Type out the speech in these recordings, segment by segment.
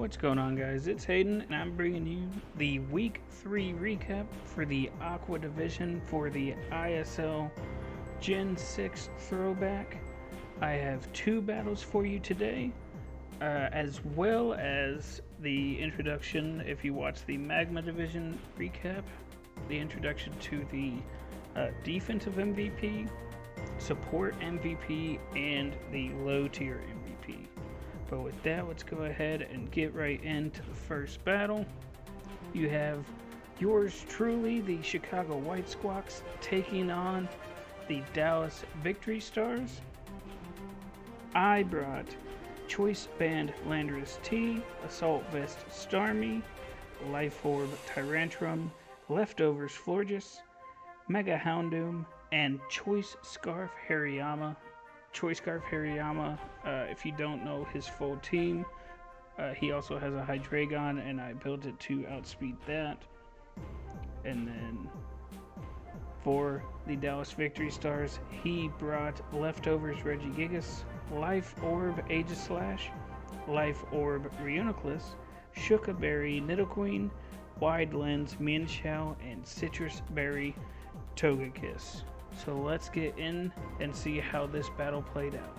What's going on, guys? It's Hayden, and I'm bringing you the Week 3 recap for the Aqua division for the ISL Gen 6 Throwback. I have two battles for you today, as well as the introduction, if you watch the Magma division recap, the introduction to the defensive MVP, support MVP, and the low tier MVP. But with that, let's go ahead and get right into the first battle. You have yours truly, the Chicago White Squawks, taking on the Dallas Victory Stars. I brought Choice Band Landorus T, Assault Vest Starmie, Life Orb Tyrantrum, Leftovers Florges, Mega Houndoom, and Choice Scarf Hariyama. Choice Scarf Hariyama, if you don't know his full team, he also has a Hydreigon, and I built it to outspeed that. And then for the Dallas Victory Stars, he brought Leftovers Regigigas, Life Orb Aegislash, Life Orb Reuniclus, Shuka Berry Nidoqueen, Wide Lens Mienshao, and Citrus Berry Togekiss. So let's get in and see how this battle played out.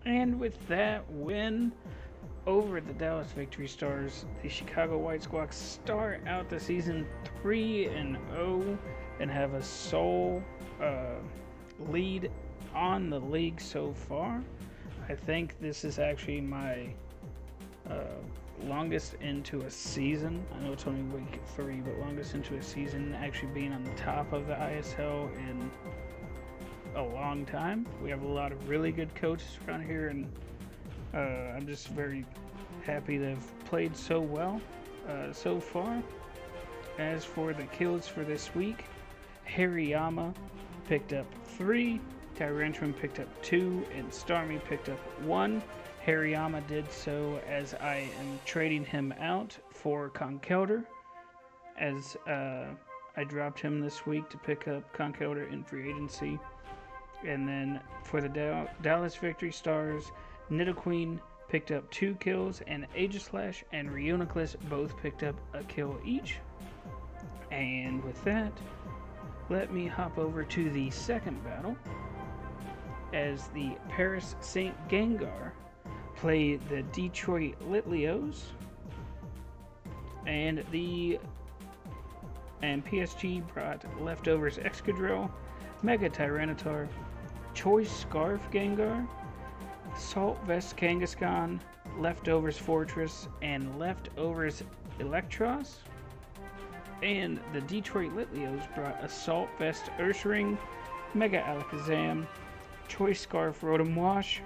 And with that win over the Dallas Victory Stars, the Chicago White Squawks start out the season 3-0 and have a sole lead on the league so far. I think this is actually my longest into a season. I know it's only week 3, but longest into a season, actually being on the top of the ISL in a long time. We have a lot of really good coaches around here, and I'm just very happy to have played so well so far. As for the kills for this week, Hariyama picked up 3, Tyrantrum picked up 2, and Starmie picked up 1. Hariyama did so as I am trading him out for Conkeldurr, as I dropped him this week to pick up Conkeldurr in free agency. And then for the Dallas Victory Stars, Nidoqueen picked up 2 kills, and Aegislash and Reuniclus both picked up a kill each. And with that, let me hop over to the second battle, as the Paris St. Gengar play the Detroit Litleos. And the and PSG brought Leftovers Excadrill, Mega Tyranitar, Choice Scarf Gengar, Salt Vest Kangaskhan, Leftovers Fortress, and Leftovers Electros. And the Detroit Litleos brought Assault Vest Ursaring, Mega Alakazam, Choice Scarf Rotom Wash,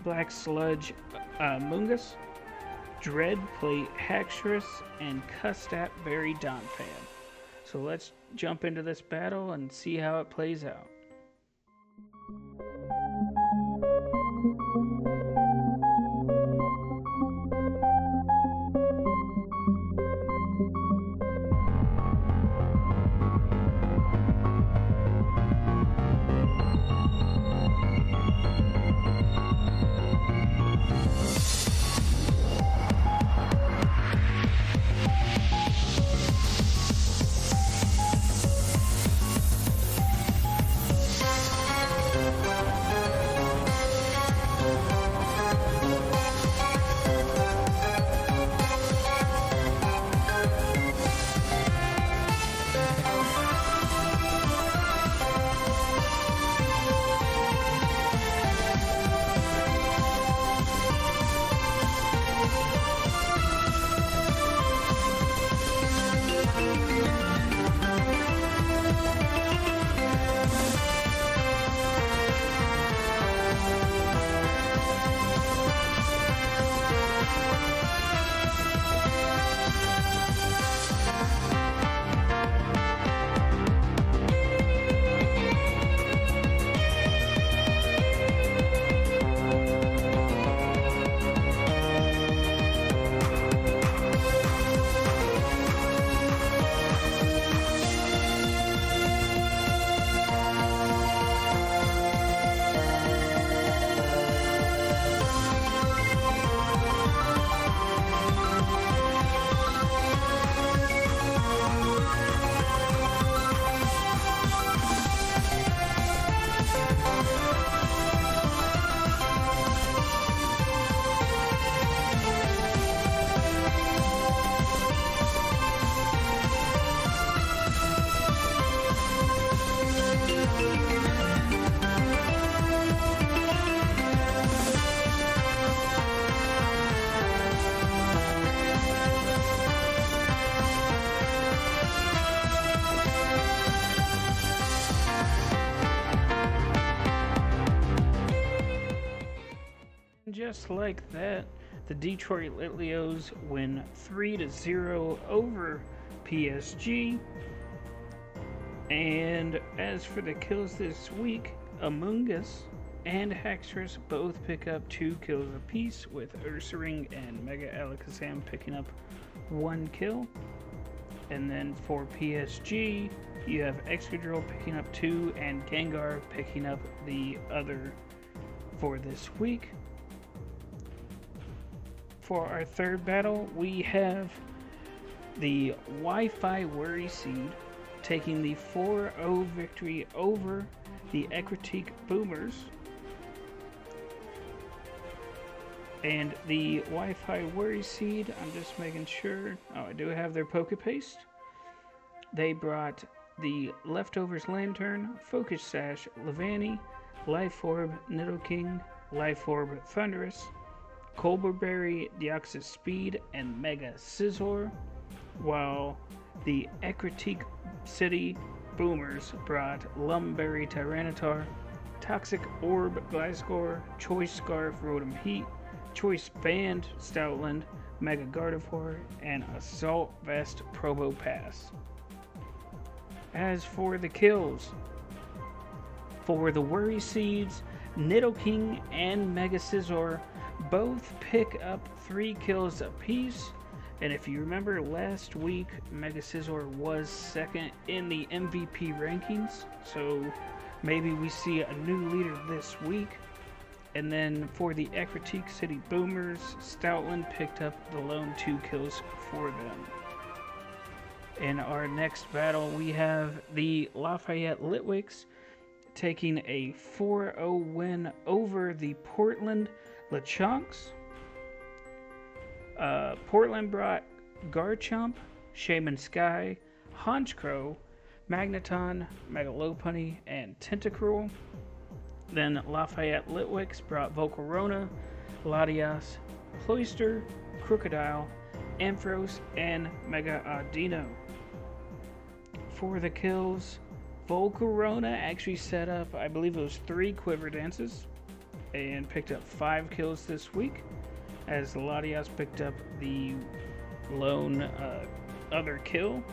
Black Sludge Mungus, Dread Plate Haxorus, and Custat Berry Donphan. So let's jump into this battle and see how it plays out. Just like that, the Detroit Litleos win 3-0 over PSG. And as for the kills this week, Amoonguss and Haxorus both pick up 2 kills apiece, with Ursaring and Mega Alakazam picking up 1 kill. And then for PSG, you have Excadrill picking up 2 and Gengar picking up the other for this week. For our third battle, we have the Wi-Fi Worry Seed taking the 4-0 victory over the Equitique Boomers. And the Wi-Fi Worry Seed, I'm just making sure, I do have their Pokepaste. They brought the Leftovers Lantern, Focus Sash Levani, Life Orb Nidoking, Life Orb Thundurus, Colberberry, Deoxys Speed, and Mega Scizor, while the Equitique City Boomers brought Lumberry Tyranitar, Toxic Orb Gliscor, Choice Scarf Rotom Heat, Choice Band Stoutland, Mega Gardevoir, and Assault Vest Probopass. As for the kills, for the Worry Seeds, Nidoking and Mega Scizor both pick up 3 kills apiece. And if you remember last week, Mega Scizor was second in the MVP rankings, so maybe we see a new leader this week. And then for the Equitique City Boomers, Stoutland picked up the lone 2 kills for them. In our next battle, we have the Lafayette Litwicks taking a 4-0 win over the Portland Lechonks. Portland brought Garchomp, Shaman Sky, Honchcrow, Magneton, Megalopunny, and Tentacruel. Then Lafayette Litwix brought Volcarona, Latias, Cloyster, Crocodile, Ampharos, and Mega Audino. For the kills, Volcarona actually set up, I believe it was 3 Quiver Dances, and picked up 5 kills this week, as Latias picked up the lone other kill.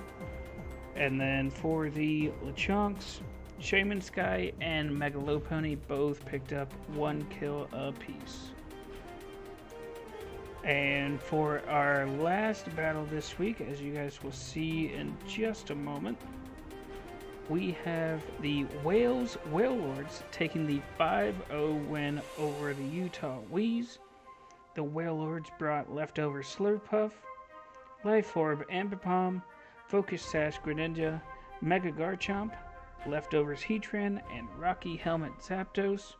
And then for the Lechonks, Shaman Sky and Megalopunny both picked up 1 kill apiece. And for our last battle this week, as you guys will see in just a moment, we have the Wales Wailords taking the 5-0 win over the Utah Wheeze. The Wailords brought Leftover Slurpuff, Life Orb Ambipom, Focus Sash Greninja, Mega Garchomp, Leftovers Heatran, and Rocky Helmet Zapdos,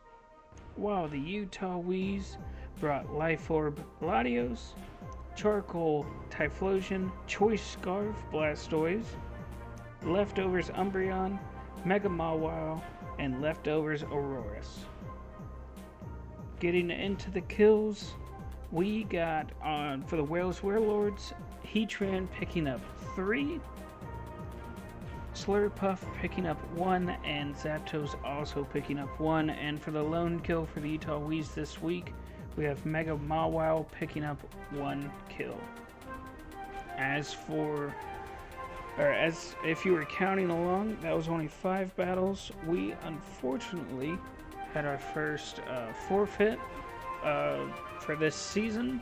while the Utah Wheeze brought Life Orb Latios, Charcoal Typhlosion, Choice Scarf Blastoise, Leftovers Umbreon, Mega Mawile, and Leftovers Aurorus. Getting into the kills, we got for the Wales Warlords, Heatran picking up 3, Slurpuff picking up 1, and Zapdos also picking up 1. And for the lone kill for the Utah Wheeze this week, we have Mega Mawile picking up 1 kill. As if you were counting along, that was only 5 battles. We unfortunately had our first forfeit for this season.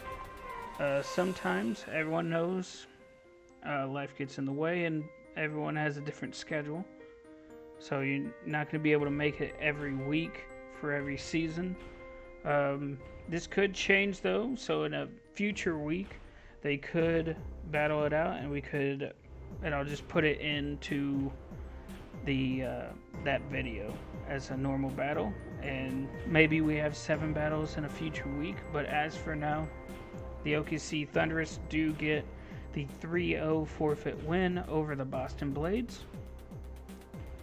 Sometimes everyone knows life gets in the way and everyone has a different schedule, so you're not going to be able to make it every week for every season. This could change though, so in a future week they could battle it out, and I'll just put it into the that video as a normal battle, and maybe we have 7 battles in a future week. But as for now, the OKC Thunderous do get the 3-0 forfeit win over the Boston Blades.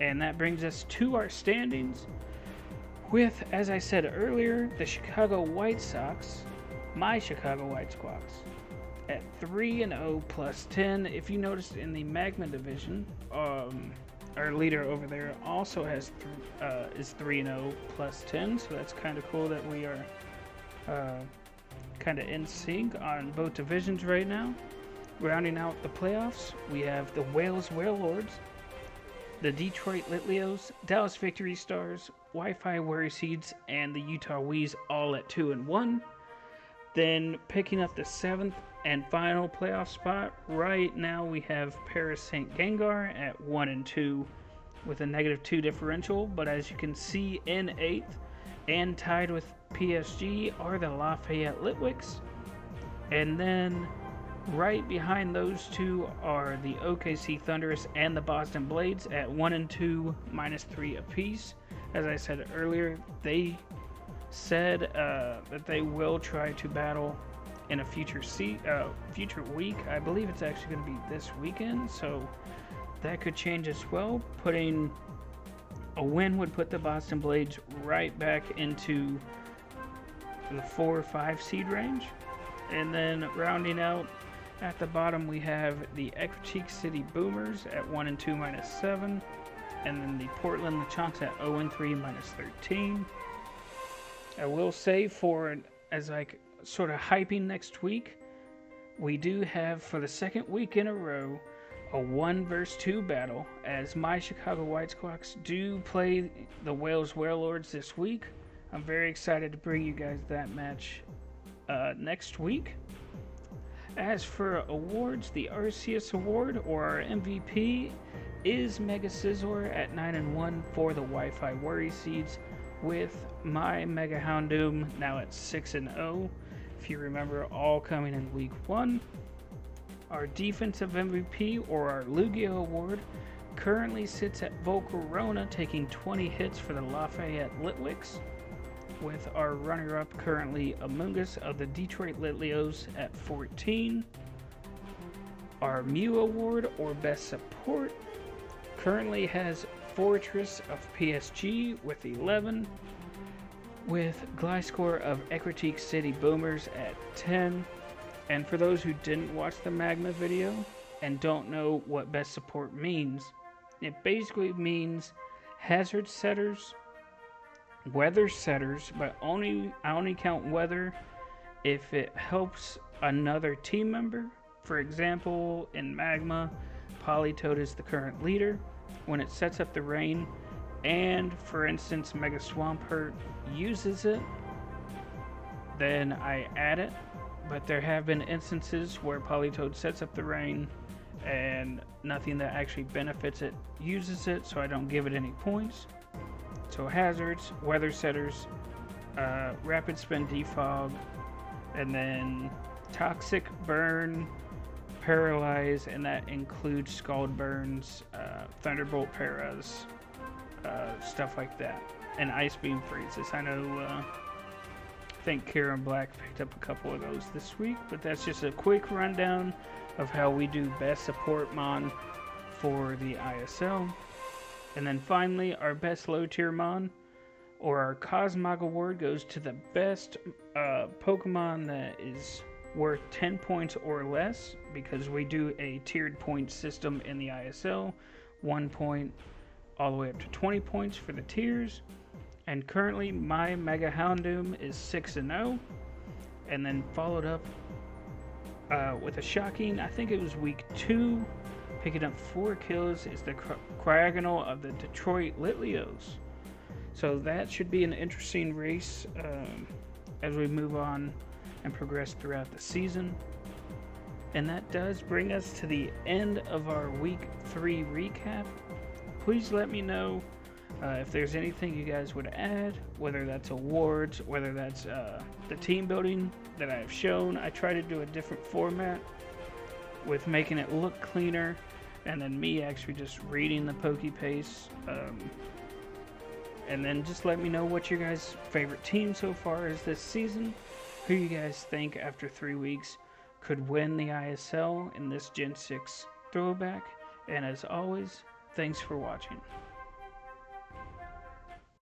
And that brings us to our standings with, as I said earlier, the Chicago White Sox, my Chicago White Sox, at 3-0 plus 10. If you noticed in the Magma division, our leader over there also has is 3-0 plus 10, so that's kind of cool that we are kind of in sync on both divisions right now. Rounding out the playoffs, we have the Wales Warlords, the Detroit Litleos, Dallas Victory Stars, Wi-Fi Worry Seeds, and the Utah Wheeze all at 2-1. Then picking up the 7th and final playoff spot, right now we have Paris St. Gengar at 1-2 with a -2 differential. But as you can see, in 8th and tied with PSG are the Lafayette Litwix. And then right behind those two are the OKC Thunderous and the Boston Blades at 1-2, -3 apiece. As I said earlier, they said that they will try to battle in a future week. I believe it's actually going to be this weekend, so that could change as well. Putting a win would put the Boston Blades right back into the 4 or 5 seed range. And then rounding out at the bottom, we have the Equicheek City Boomers at 1-2 -7, and then the Portland Lechonks at 0-3 -13. I will say, as like sort of hyping next week, we do have for the 2nd week in a row a 1 versus 2 battle, as my Chicago White Sox do play the Wales Warlords this week. I'm very excited to bring you guys that match next week. As for awards, the Arceus Award, or our MVP, is Mega Scizor at 9-1 for the Wi-Fi Worry Seeds, with my Mega Houndoom now at 6-0. If you remember, all coming in week 1. Our defensive MVP, or our Lugia Award, currently sits at Volcarona, taking 20 hits for the Lafayette Litwix, with our runner-up currently Amoonguss of the Detroit Litleos at 14. Our Mew Award, or Best Support, currently has Fortress of PSG with 11, with Gliscor of Ecritique City Boomers at 10. And for those who didn't watch the Magma video and don't know what Best Support means, it basically means hazard setters, weather setters, but I only count weather if it helps another team member. For example, in Magma, Politoed is the current leader. When it sets up the rain, and for instance Mega Swampert uses it, then I add it. But there have been instances where Politoed sets up the rain and nothing that actually benefits it uses it, so I don't give it any points. So hazards, weather setters, rapid spin defog, and then toxic burn, paralyze, and that includes scald burns, thunderbolt paras, stuff like that, and ice beam freezes. I know I think Kieran Black picked up a couple of those this week, but that's just a quick rundown of how we do Best Support Mon for the ISL. And then finally, our Best Low Tier Mon, or our Cosmog Award, goes to the best Pokemon that is worth 10 points or less, because we do a tiered point system in the ISL, 1 point all the way up to 20 points for the tiers. And currently my Mega Houndoom is 6-0, and then followed up with a shocking, I think it was week 2, picking up 4 kills, is the Cryogonal of the Detroit Litleos. So that should be an interesting race as we move on and progress throughout the season. And that does bring us to the end of our week 3 recap. Please let me know if there's anything you guys would add, whether that's awards, whether that's the team building that I've shown. I try to do a different format with making it look cleaner, and then me actually just reading the PokePaste. And then just let me know what your guys' favorite team so far is this season. Who you guys think after 3 weeks could win the ISL in this Gen 6 throwback. And as always, thanks for watching.